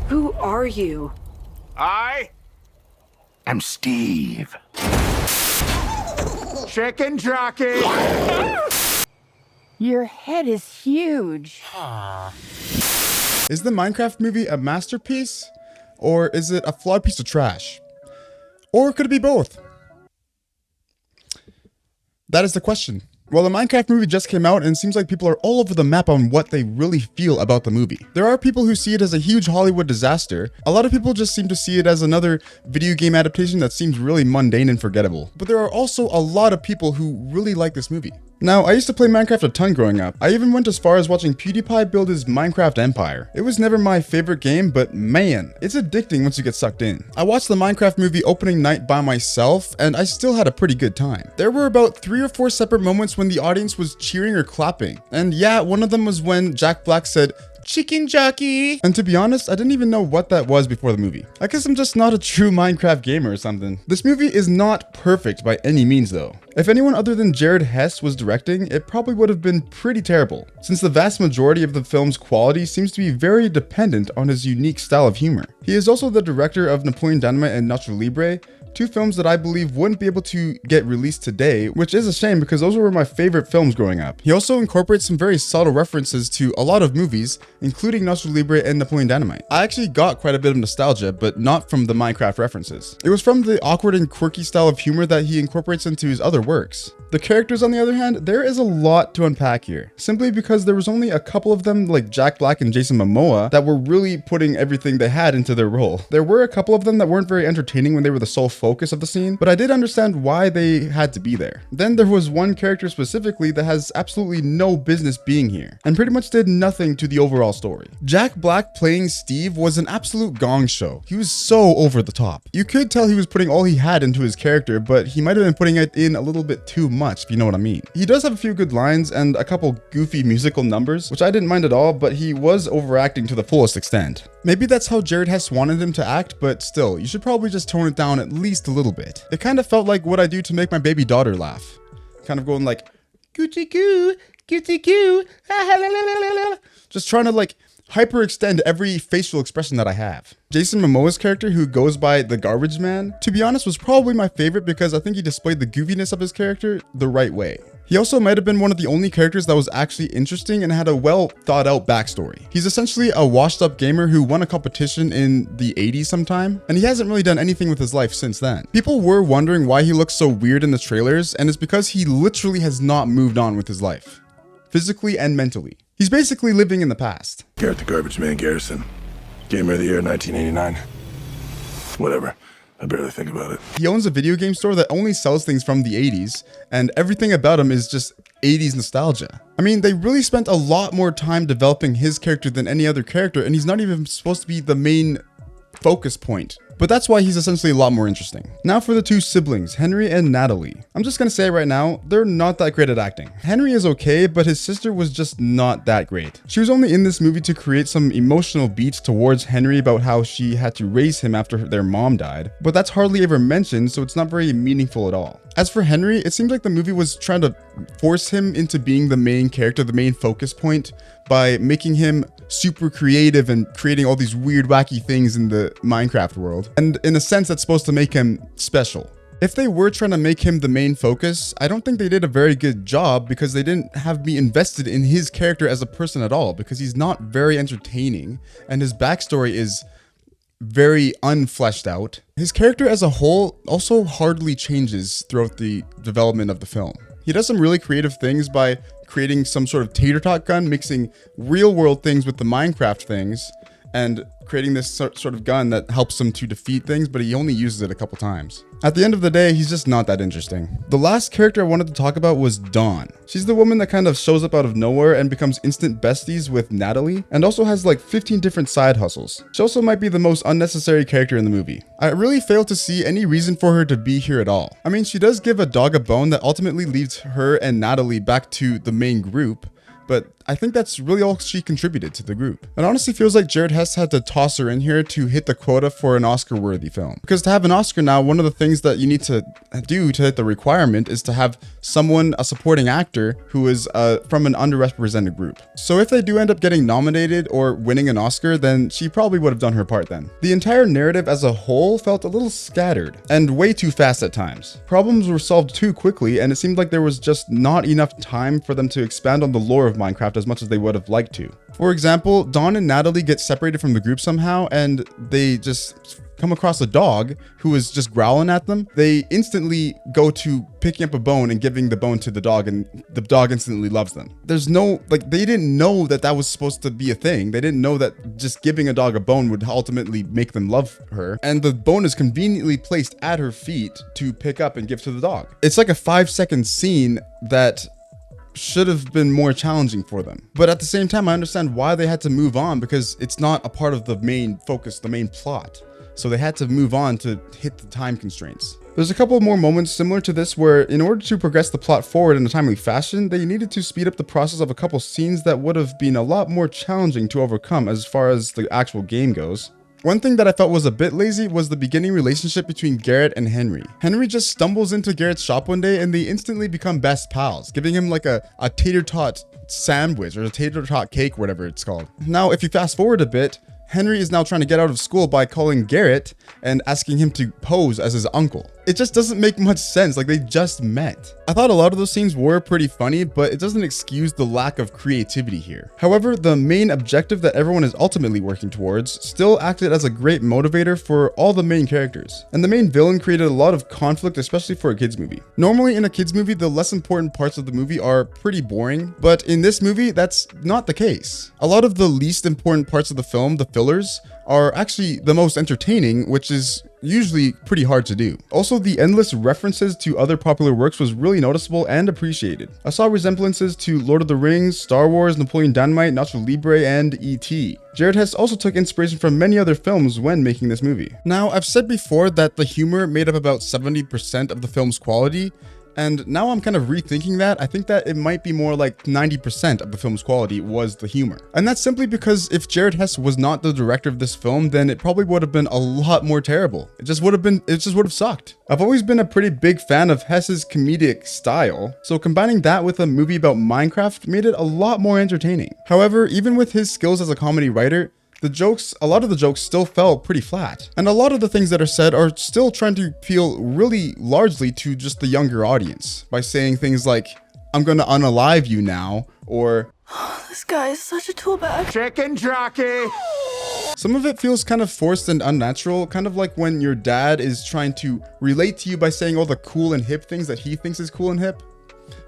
Who are you? I am Steve. Chicken Jockey! Your head is huge. Is the Minecraft movie a masterpiece? Or is it a flawed piece of trash? Or could it be both? That is the question. Well, the Minecraft movie just came out and it seems like people are all over the map on what they really feel about the movie. There are people who see it as a huge Hollywood disaster. A lot of people just seem to see it as another video game adaptation that seems really mundane and forgettable. But there are also a lot of people who really like this movie. Now, I used to play Minecraft a ton growing up. I even went as far as watching PewDiePie build his Minecraft empire. It was never my favorite game, but man, it's addicting once you get sucked in. I watched the Minecraft movie opening night by myself, and I still had a pretty good time. There were about 3 or 4 separate moments when the audience was cheering or clapping. And yeah, one of them was when Jack Black said, "Chicken Jockey!" And to be honest, I didn't even know what that was before the movie. I guess I'm just not a true Minecraft gamer or something. This movie is not perfect by any means though. If anyone other than Jared Hess was directing, it probably would have been pretty terrible, since the vast majority of the film's quality seems to be very dependent on his unique style of humor. He is also the director of Napoleon Dynamite and Nacho Libre, 2 films that I believe wouldn't be able to get released today, which is a shame because those were my favorite films growing up. He also incorporates some very subtle references to a lot of movies, including Nacho Libre and Napoleon Dynamite. I actually got quite a bit of nostalgia, but not from the Minecraft references. It was from the awkward and quirky style of humor that he incorporates into his other works. The characters, on the other hand, there is a lot to unpack here, simply because there was only a couple of them, like Jack Black and Jason Momoa, that were really putting everything they had into their role. There were a couple of them that weren't very entertaining when they were the sole focus of the scene, but I did understand why they had to be there. Then there was one character specifically that has absolutely no business being here, and pretty much did nothing to the overall story. Jack Black playing Steve was an absolute gong show. He was so over the top. You could tell he was putting all he had into his character, but he might have been putting it in a little bit too much, if you know what I mean. He does have a few good lines and a couple goofy musical numbers, which I didn't mind at all, but he was overacting to the fullest extent. Maybe that's how Jared Hess wanted him to act, but still, you should probably just tone it down at least a little bit. It kind of felt like what I do to make my baby daughter laugh. Kind of going like, "Coochie coo, coochie coo, just trying to like hyperextend every facial expression that I have. Jason Momoa's character, who goes by the Garbage Man, to be honest, was probably my favorite because I think he displayed the goofiness of his character the right way. He also might have been one of the only characters that was actually interesting and had a well thought out backstory. He's essentially a washed up gamer who won a competition in the 80s sometime, and he hasn't really done anything with his life since then. People were wondering why he looks so weird in the trailers, and it's because he literally has not moved on with his life, physically and mentally. He's basically living in the past. Garrett the Garbage Man Garrison. Gamer of the Year 1989. Whatever. I barely think about it. He owns a video game store that only sells things from the 80s, and everything about him is just 80s nostalgia. I mean, they really spent a lot more time developing his character than any other character, and he's not even supposed to be the main focus point. But that's why he's essentially a lot more interesting. Now for the 2 siblings, Henry and Natalie. I'm just gonna say right now, they're not that great at acting. Henry is okay, but his sister was just not that great. She was only in this movie to create some emotional beats towards Henry about how she had to raise him after their mom died, but that's hardly ever mentioned, so it's not very meaningful at all. As for Henry, it seems like the movie was trying to force him into being the main character, the main focus point, by making him super creative and creating all these weird, wacky things in the Minecraft world. And in a sense, that's supposed to make him special. If they were trying to make him the main focus, I don't think they did a very good job because they didn't have me invested in his character as a person at all, because he's not very entertaining and his backstory is very unfleshed out. His character as a whole also hardly changes throughout the development of the film. He does some really creative things by creating some sort of tater tot gun, mixing real world things with the Minecraft things, and creating this sort of gun that helps him to defeat things, but he only uses it a couple times. At the end of the day, he's just not that interesting. The last character I wanted to talk about was Dawn. She's the woman that kind of shows up out of nowhere and becomes instant besties with Natalie, and also has like 15 different side hustles. She also might be the most unnecessary character in the movie. I really fail to see any reason for her to be here at all. I mean, she does give a dog a bone that ultimately leads her and Natalie back to the main group, but I think that's really all she contributed to the group. It honestly feels like Jared Hess had to toss her in here to hit the quota for an Oscar-worthy film. Because to have an Oscar now, one of the things that you need to do to hit the requirement is to have someone, a supporting actor, who is from an underrepresented group. So if they do end up getting nominated or winning an Oscar, then she probably would have done her part then. The entire narrative as a whole felt a little scattered and way too fast at times. Problems were solved too quickly, and it seemed like there was just not enough time for them to expand on the lore of Minecraft as much as they would have liked to. For example, Dawn and Natalie get separated from the group somehow, and they just come across a dog who is just growling at them. They instantly go to picking up a bone and giving the bone to the dog, and the dog instantly loves them. There's no, like, they didn't know that that was supposed to be a thing. They didn't know that just giving a dog a bone would ultimately make them love her. And the bone is conveniently placed at her feet to pick up and give to the dog. It's like a 5-second scene that should have been more challenging for them. But at the same time, I understand why they had to move on, because it's not a part of the main focus, the main plot. So they had to move on to hit the time constraints. There's a couple more moments similar to this where, in order to progress the plot forward in a timely fashion, they needed to speed up the process of a couple scenes that would have been a lot more challenging to overcome as far as the actual game goes. One thing that I felt was a bit lazy was the beginning relationship between Garrett and Henry. Henry just stumbles into Garrett's shop one day and they instantly become best pals, giving him like a tater tot sandwich or a tater tot cake, whatever it's called. Now, if you fast forward a bit, Henry is now trying to get out of school by calling Garrett and asking him to pose as his uncle. It just doesn't make much sense, like they just met. I thought a lot of those scenes were pretty funny, but it doesn't excuse the lack of creativity here. However, the main objective that everyone is ultimately working towards still acted as a great motivator for all the main characters. And the main villain created a lot of conflict, especially for a kids movie. Normally in a kids movie, the less important parts of the movie are pretty boring, but in this movie, that's not the case. A lot of the least important parts of the film, the fillers, are actually the most entertaining, which is usually pretty hard to do. Also, the endless references to other popular works was really noticeable and appreciated. I saw resemblances to Lord of the Rings, Star Wars, Napoleon Dynamite, Nacho Libre, and E.T. Jared Hess also took inspiration from many other films when making this movie. Now, I've said before that the humor made up about 70% of the film's quality, and now I'm kind of rethinking that. I think that it might be more like 90% of the film's quality was the humor. And that's simply because if Jared Hess was not the director of this film, then it probably would have been a lot more terrible. It just would have sucked. I've always been a pretty big fan of Hess's comedic style, so combining that with a movie about Minecraft made it a lot more entertaining. However, even with his skills as a comedy writer, a lot of the jokes still fell pretty flat. And a lot of the things that are said are still trying to appeal really largely to just the younger audience by saying things like, "I'm gonna unalive you now," or This guy is such a tool bag. Chicken Jockey! some of it feels kind of forced and unnatural, kind of like when your dad is trying to relate to you by saying all the cool and hip things that he thinks is cool and hip.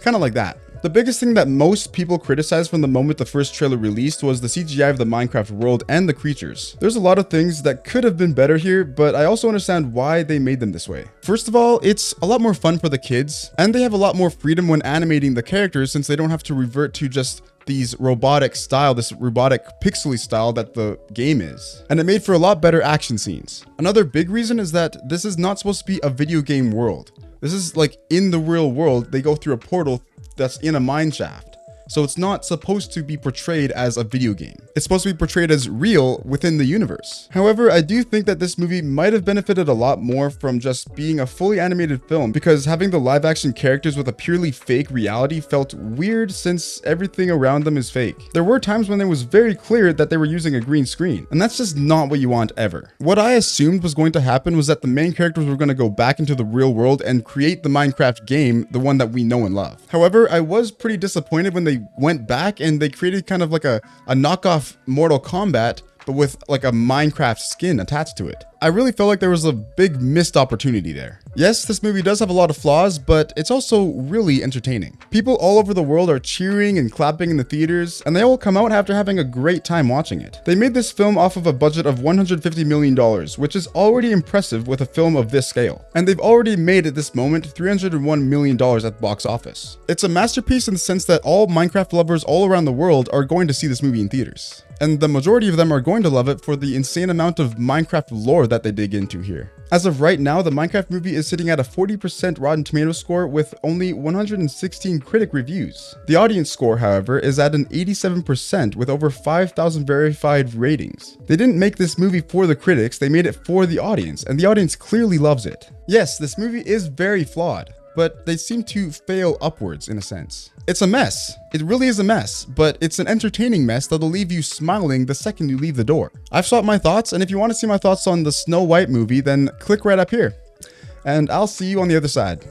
Kind of like that. The biggest thing that most people criticized from the moment the first trailer released was the CGI of the Minecraft world and the creatures. There's a lot of things that could have been better here, but I also understand why they made them this way. First of all, it's a lot more fun for the kids, and they have a lot more freedom when animating the characters since they don't have to revert to just this robotic pixely style that the game is. And it made for a lot better action scenes. Another big reason is that this is not supposed to be a video game world. This is like in the real world, they go through a portal that's in a mine shaft. So it's not supposed to be portrayed as a video game. It's supposed to be portrayed as real within the universe. However, I do think that this movie might have benefited a lot more from just being a fully animated film, because having the live action characters with a purely fake reality felt weird since everything around them is fake. There were times when it was very clear that they were using a green screen, and that's just not what you want ever. What I assumed was going to happen was that the main characters were going to go back into the real world and create the Minecraft game, the one that we know and love. However, I was pretty disappointed when they went back and they created kind of like a knockoff Mortal Kombat, but with like a Minecraft skin attached to it. I really felt like there was a big missed opportunity there. Yes, this movie does have a lot of flaws, but it's also really entertaining. People all over the world are cheering and clapping in the theaters, and they all come out after having a great time watching it. They made this film off of a budget of $150 million, which is already impressive with a film of this scale. And they've already made at this moment $301 million at the box office. It's a masterpiece in the sense that all Minecraft lovers all around the world are going to see this movie in theaters. And the majority of them are going to love it for the insane amount of Minecraft lore that they dig into here. As of right now, the Minecraft movie is sitting at a 40% Rotten Tomatoes score with only 116 critic reviews. The audience score, however, is at an 87% with over 5,000 verified ratings. They didn't make this movie for the critics, they made it for the audience, and the audience clearly loves it. Yes, this movie is very flawed, but they seem to fail upwards in a sense. It's a mess. It really is a mess, but it's an entertaining mess that'll leave you smiling the second you leave the door. I've swapped my thoughts, and if you want to see my thoughts on the Snow White movie, then click right up here. And I'll see you on the other side.